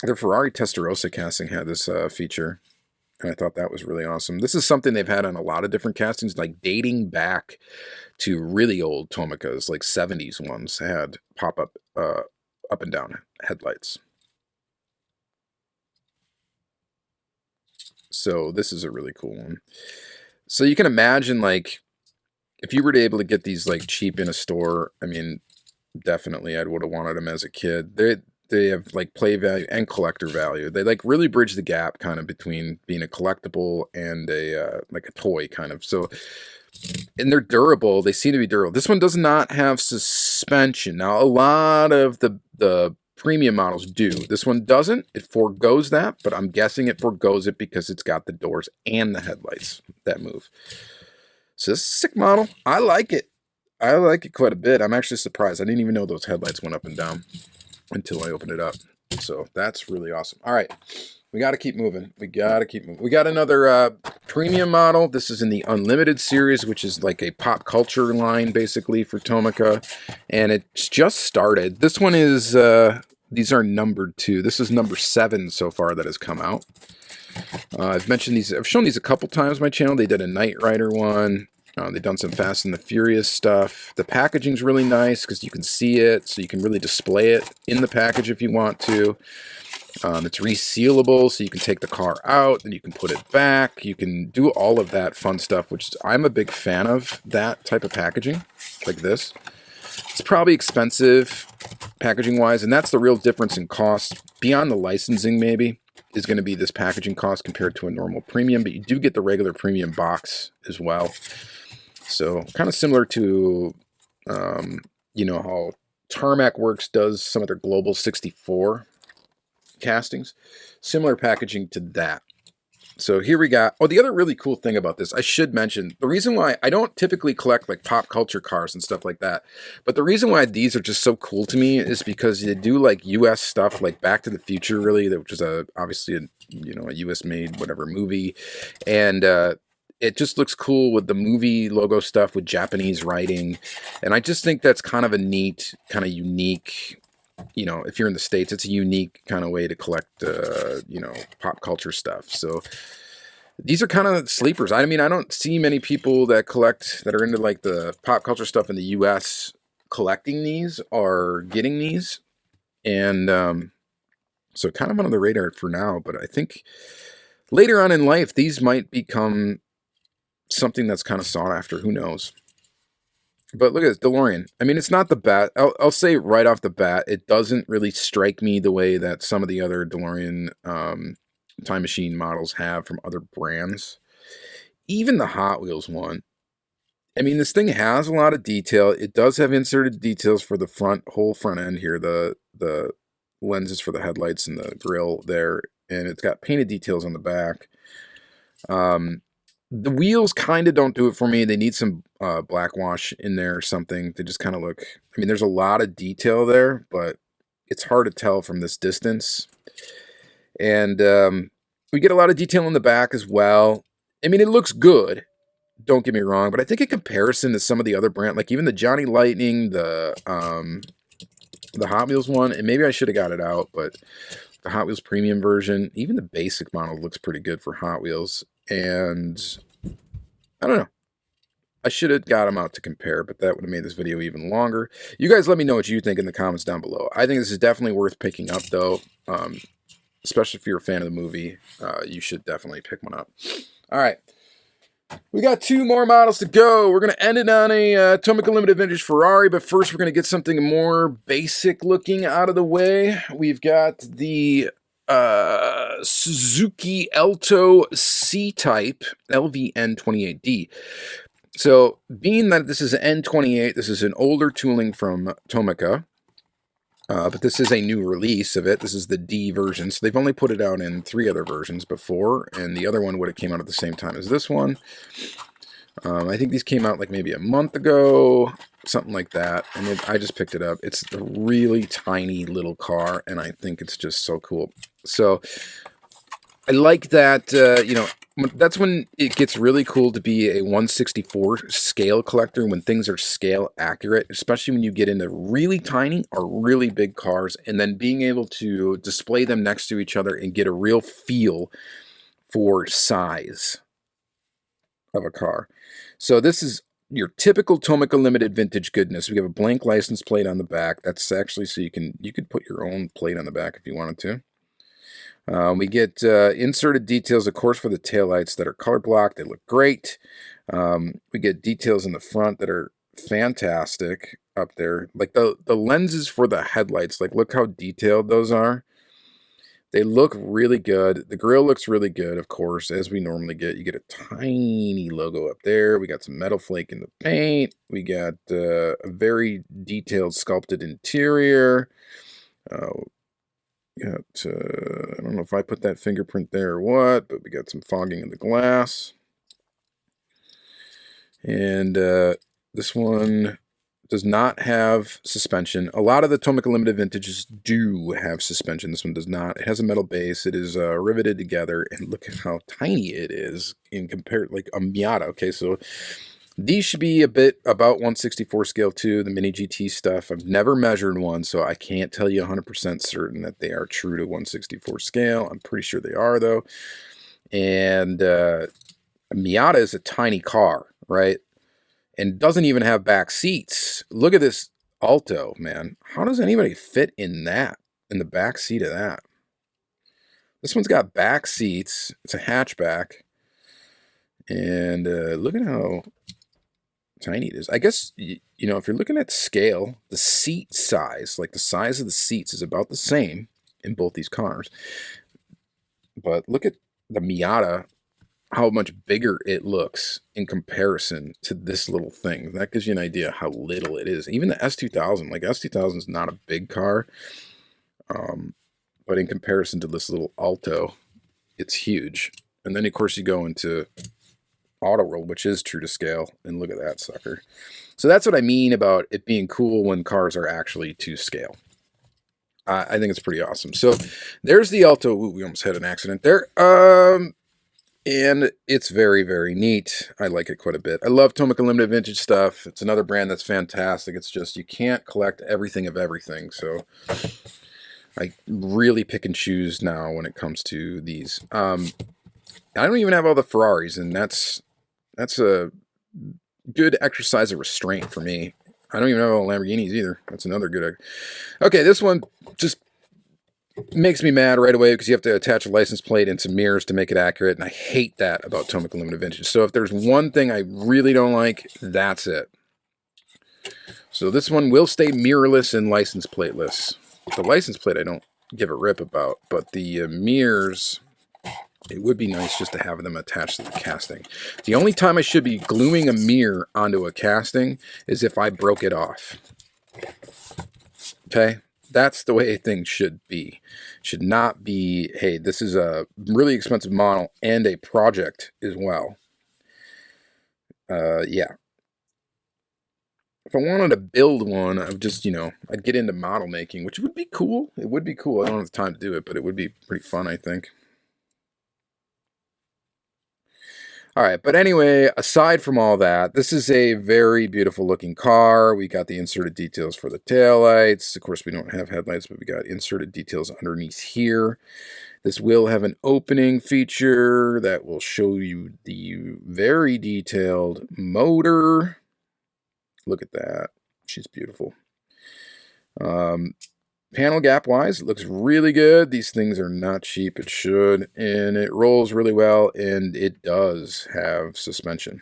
The Ferrari Testarossa casting had this feature, and I thought that was really awesome. This is something they've had on a lot of different castings, like dating back to really old Tomicas, like 70s ones, had pop-up up and down headlights. So this is a really cool one. So you can imagine, like, if you were to able to get these, like, cheap in a store, I mean, definitely I would have wanted them as a kid. They have like play value and collector value. They like really bridge the gap kind of between being a collectible and a like a toy kind of. So, and they're durable. They seem to be durable. This one does not have suspension. Now, a lot of the premium models do. This one doesn't. It forgoes that, but I'm guessing it forgoes it because it's got the doors and the headlights that move. So this is a sick model. I like it. I like it quite a bit. I'm actually surprised. I didn't even know those headlights went up and down until I opened it up. So that's really awesome. All right. We got to keep moving. We got another premium model. This is in the Unlimited series, which is like a pop culture line, basically, for Tomica. And it's just started. This one is, these are numbered too. This is number 7 so far that has come out. I've mentioned these. I've shown these a couple times on my channel. They did a Knight Rider one. They've done some Fast and the Furious stuff. The packaging's really nice because you can see it, so you can really display it in the package if you want to. It's resealable, so you can take the car out, then you can put it back. You can do all of that fun stuff, which I'm a big fan of, that type of packaging, like this. It's probably expensive, packaging-wise, and that's the real difference in cost. Beyond the licensing, maybe, is going to be this packaging cost compared to a normal premium, but you do get the regular premium box as well. So, kind of similar to, you know, how Tarmac Works does some of their Global 64 castings. Similar packaging to that. So here we got, oh, the other really cool thing about this, I should mention, the reason why I don't typically collect like pop culture cars and stuff like that, but the reason why these are just so cool to me is because they do like US stuff, like Back to the Future, really, which is obviously a, you know, a US made whatever movie, and it just looks cool with the movie logo stuff with Japanese writing, and I just think that's kind of a neat, kind of unique, you know, if you're in the States, it's a unique kind of way to collect, you know, pop culture stuff. So these are kind of sleepers. I mean, I don't see many people that collect, that are into like the pop culture stuff in the US collecting these or getting these. And so kind of on the radar for now, but I think later on in life, these might become something that's kind of sought after. Who knows? But look at this, DeLorean. I mean, it's not the bad. I'll say right off the bat, it doesn't really strike me the way that some of the other DeLorean time machine models have from other brands. Even the Hot Wheels one. I mean, this thing has a lot of detail. It does have inserted details for the whole front end here, the lenses for the headlights and the grille there, and it's got painted details on the back. The wheels kind of don't do it for me. They need some black wash in there or something. They just kind of look, I mean, there's a lot of detail there, but it's hard to tell from this distance. And we get a lot of detail in the back as well. I mean, it looks good, don't get me wrong, but I think in comparison to some of the other brand, like even the Johnny Lightning, the Hot Wheels one, and maybe I should have got it out, but the Hot Wheels premium version, even the basic model looks pretty good for Hot Wheels. And I don't know. I should have got them out to compare, but that would have made this video even longer. You guys let me know what you think in the comments down below. I think this is definitely worth picking up, though. Especially if you're a fan of the movie. You should definitely pick one up. All right. We got 2 more models to go. We're going to end it on a Tomica Limited Vintage Ferrari, but first we're going to get something more basic looking out of the way. We've got the Suzuki Alto C-Type LVN28D. So, being that this is an N28, this is an older tooling from Tomica, but this is a new release of it. This is the D version, so they've only put it out in 3 other versions before, and the other one would have came out at the same time as this one. I think these came out like maybe a month ago, something like that, and I just picked it up. It's a really tiny little car, and I think it's just so cool. So I like that, you know, that's when it gets really cool to be a 1/64 scale collector, when things are scale accurate, especially when you get into really tiny or really big cars, and then being able to display them next to each other and get a real feel for size of a car. So this is your typical Tomica Limited vintage goodness. We have a blank license plate on the back. That's actually so you could put your own plate on the back if you wanted to. We get inserted details, of course, for the taillights that are color blocked. They look great. We get details in the front that are fantastic up there. Like the lenses for the headlights, like look how detailed those are. They look really good. The grille looks really good, of course, as we normally get. You get a tiny logo up there. We got some metal flake in the paint. We got a very detailed sculpted interior. Got, I don't know if I put that fingerprint there or what, but we got some fogging in the glass. And this one does not have suspension. A lot of the Tomica Limited Vintages do have suspension. This one does not. It has a metal base. It is riveted together, and look at how tiny it is in compared, like a Miata. Okay, so these should be a bit about 1/64 scale too, the Mini GT stuff. I've never measured one, so I can't tell you 100% certain that they are true to 1/64 scale. I'm pretty sure they are, though. And a Miata is a tiny car, right? And doesn't even have back seats. Look at this Alto, man. How does anybody fit in that, in the back seat of that? This one's got back seats. It's a hatchback. And look at how tiny it is. I guess, you know, if you're looking at scale, the seat size, like the size of the seats is about the same in both these cars. But look at the Miata, how much bigger it looks in comparison to this little thing. That gives you an idea how little it is. Even the S2000, like S2000 is not a big car, but in comparison to this little Alto, it's huge. And then, of course, you go into Auto World, which is true to scale, and look at that sucker. So that's what I mean about it being cool when cars are actually to scale. I think it's pretty awesome. So there's the Alto. Ooh, we almost had an accident there. And it's very, very neat. I like it quite a bit. I love Tomica Limited Vintage stuff. It's another brand that's fantastic. It's just you can't collect everything of everything. So I really pick and choose now when it comes to these. I don't even have all the Ferraris, and that's a good exercise of restraint for me. I don't even have all Lamborghinis either. That's another good. Okay, this one just makes me mad right away because you have to attach a license plate and some mirrors to make it accurate, and I hate that about Tomica Limited Vintage. So if there's one thing I really don't like, that's it. So this one will stay mirrorless and license plateless. The license plate I don't give a rip about, but the mirrors, it would be nice just to have them attached to the casting. The only time I should be gluing a mirror onto a casting is if I broke it off. Okay? That's the way things should be. Should not be, hey, this is a really expensive model and a project as well. Yeah. If I wanted to build one, I would just, you know, I'd get into model making, which would be cool. It would be cool. I don't have the time to do it, but it would be pretty fun, I think. All right, but anyway, aside from all that, this is a very beautiful looking car. We got the inserted details for the taillights. Of course, we don't have headlights, but we got inserted details underneath here. This will have an opening feature that will show you the very detailed motor. Look at that. She's beautiful. Panel gap wise, it looks really good. These things are not cheap. It should. And it rolls really well. And it does have suspension.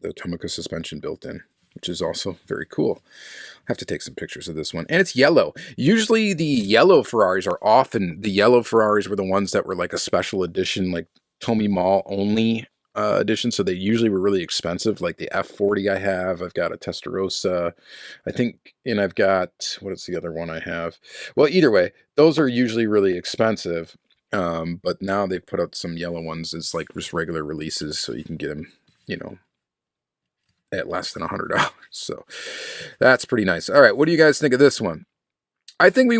The Tomica suspension built in, which is also very cool. I have to take some pictures of this one. And it's yellow. Usually the yellow Ferraris are often, the yellow Ferraris were the ones that were like a special edition, like Tomy Mall only edition, so they usually were really expensive. Like the F40 I have, I've got a Testarossa, I think, and I've got, what is the other one I have? Well, either way, those are usually really expensive, but now they've put out some yellow ones as like just regular releases, so you can get them, you know, at less than $100. So that's pretty nice. All right, what do you guys think of this one? I think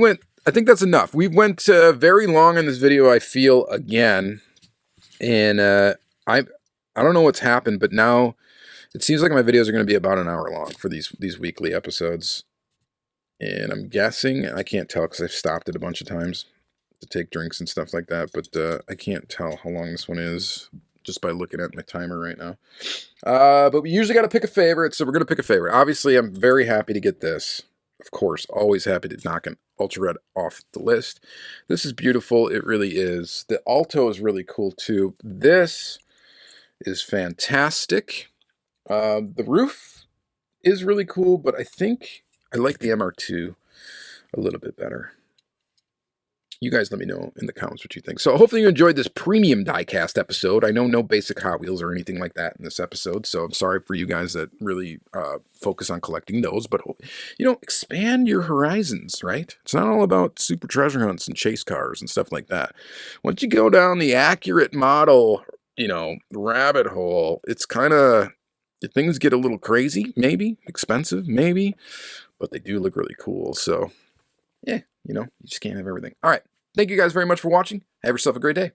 that's enough. We went very long in this video, I feel, again, and I don't know what's happened, but now it seems like my videos are going to be about an hour long for these weekly episodes. And I'm guessing, I can't tell because I've stopped it a bunch of times to take drinks and stuff like that, but I can't tell how long this one is just by looking at my timer right now. But we usually got to pick a favorite, so we're going to pick a favorite. Obviously, I'm very happy to get this. Of course, always happy to knock an Ultra Red off the list. This is beautiful. It really is. The Alto is really cool, too. This is fantastic. The roof is really cool, but I think I like the MR2 a little bit better. You guys let me know in the comments what you think. So hopefully you enjoyed this premium diecast episode. I know no basic Hot Wheels or anything like that in this episode, so I'm sorry for you guys that really focus on collecting those. But, expand your horizons, right? It's not all about super treasure hunts and chase cars and stuff like that. Once you go down the accurate model, rabbit hole, it's kind of, things get a little crazy, maybe, expensive, maybe, but they do look really cool, so... yeah, you just can't have everything. All right. Thank you guys very much for watching. Have yourself a great day.